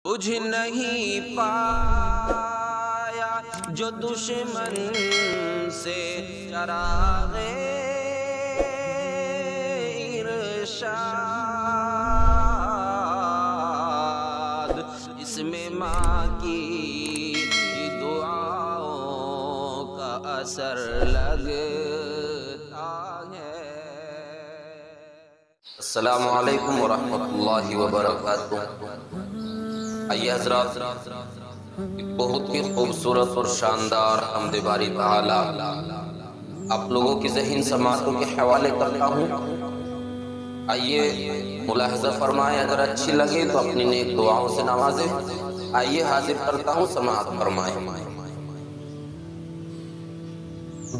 بجھ نہیں پایا جو دشمن سے چراغ ارشاد، اس میں ماں کی دعاؤں کا اثر لگتا ہے۔ السلام علیکم ورحمۃ اللہ وبرکاتہ۔ آئیے حضرات، ایک بہت ہی خوبصورت اور شاندار حمد باری تعالیٰ آپ لوگوں کی ذہن سماعتوں کے حوالے کرتا ہوں۔ آئیے ملاحظہ فرمائیں، اگر اچھی لگے تو اپنی نیک دعاؤں سے نوازیں۔ آئیے حاضر کرتا ہوں، سماعت فرمائیں۔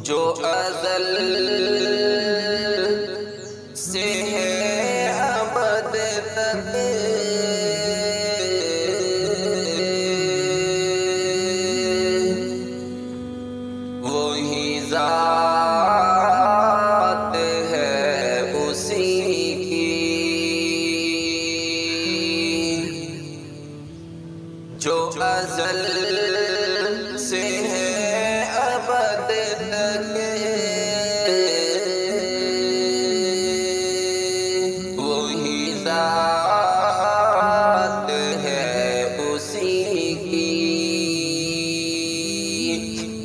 جو ازل سے ہے ابد تک، وہی ذات ہے اسی کی، جو ازل سے ہے ابد تک، وہی ذات ہے اسی کی،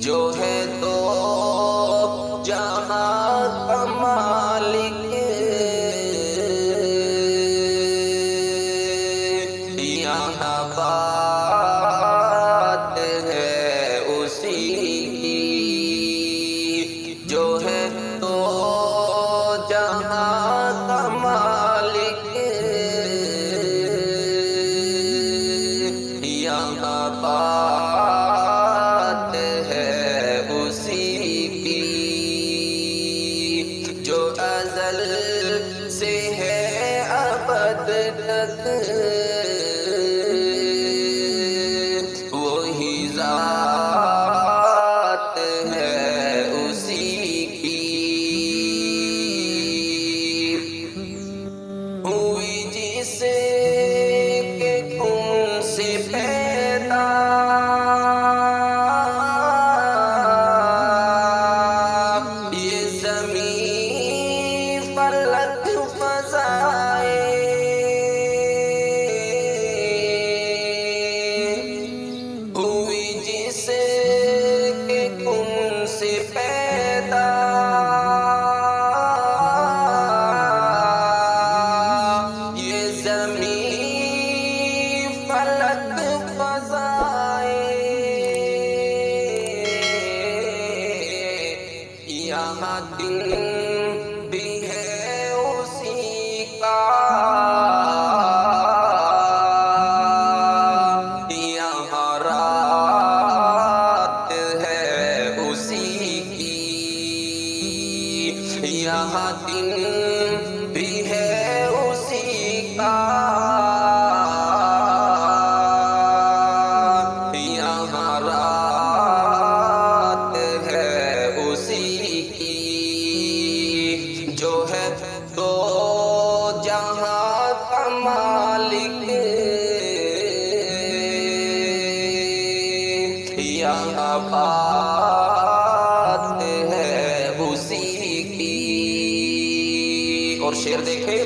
جو ہے تو جہاں کا مالک، یہاں بات ہے اسی کی، جو ہے تو جہاں کا مالک، یہاں بات ہے اسی کی، جو ازل سے ہے ابد تک، وہی ذات ہے اسی کی، ہوئی جس کے خون سے پیدا، یہ زمین فلک فضائے، ہوئی جس کے خون سے پیدا، یہ زمین فلک فضائے، یہاں دن بھی ہے اسی کا، یہاں رات ہے اسی کی، یہاں دن بھی ہے اسی کا، یہاں رات ہے اسی کی، جو ہے تو جہاں کا مالک، یہاں بات ہے اسی کی۔ اور شعر دیکھیں،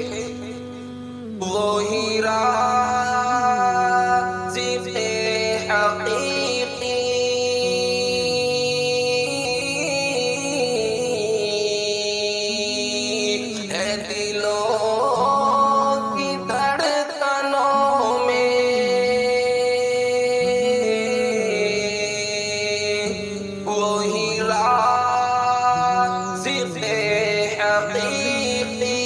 وہی رازق حقیقی، ہے دلوں کی دھڑکنوں میں، وہی رازق حقیقی،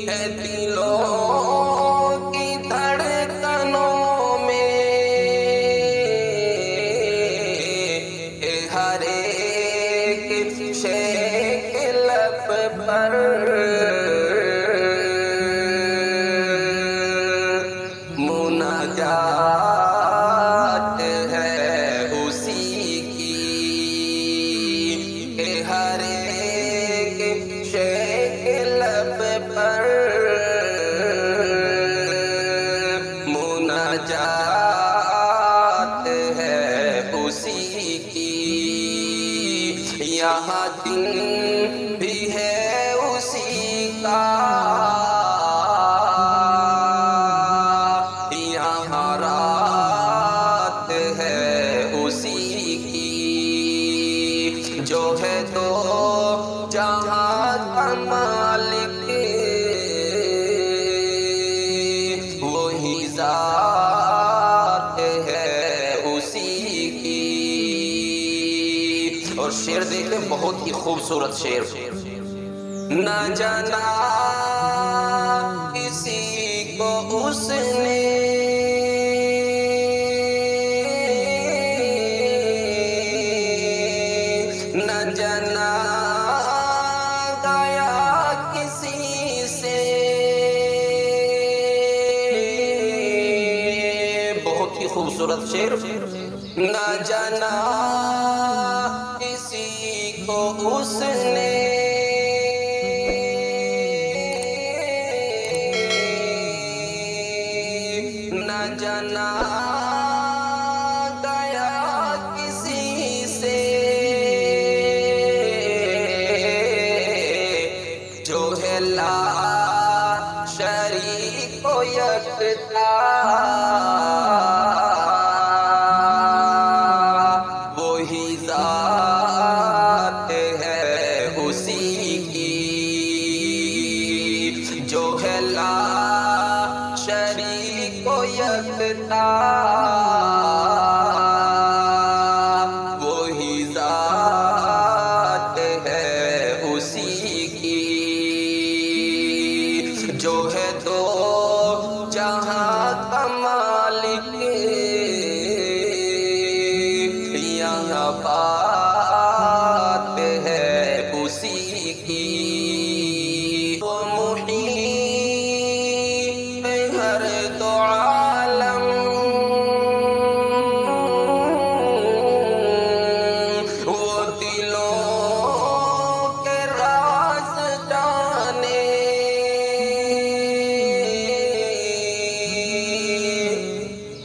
ہے دلوں کی دھڑکنوں میں، ہر ایک شے کے لب پر مناجات ہے اسی کی، ہر ایک شے کے لب پر ذات ہے اسی کی. اور شعر دیکھیں بہت ہی خوبصورت شعر. نہ جانا کسی کو اس نے نہ جانا گیا کسی سے. بہت ہی خوبصورت شعر. نہ جانا کسی کو اس نے نہ جانا گیا کسی سے جو ہے لا شریک و یکتا وہی ذات ہے اسی کی جو ہے لا شریک و یکتا وہی ذات ہے اسی کی جو ہے دو جہاں کا مالک یہاں بات ہے اسی کی. وہ محیط ہر دو عالم وہ دلوں کے راز جانے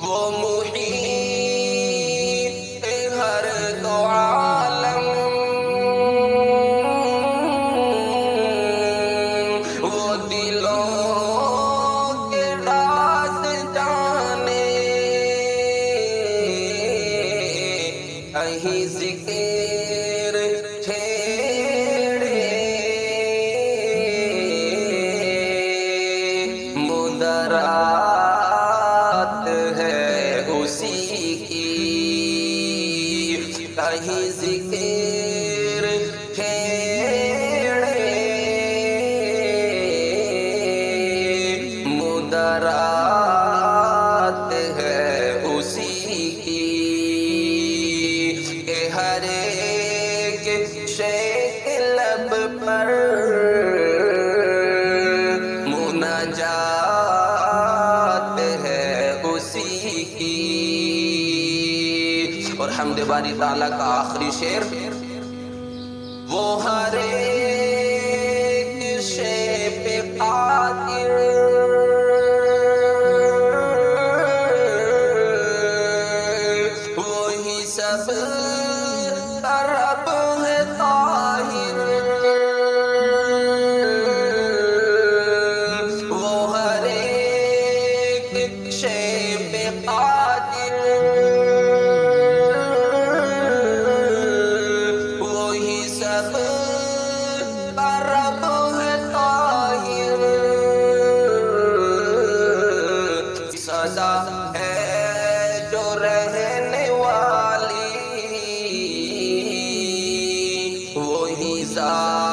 وہ محیط ہر دو عالم وہ دلوں کے راز جانے. کہیں ذکر چھیڑے مدرات ہے اسی کی. کہیں ذکر چھیڑے مدرات ہے اسی کی کہ ہر ایک شیخ لب پر مناجات ہے اسی کی. اور حمد باری تعالیٰ کا آخری شعر. وہ ہر ایک شے پہ قادر وہی سب کا رب ہے طاہر. وہ ہر ایک شے پہ قادر وہی سب کا رب ہے طاہر. سزا ہے جو رہنے والی وہی ذات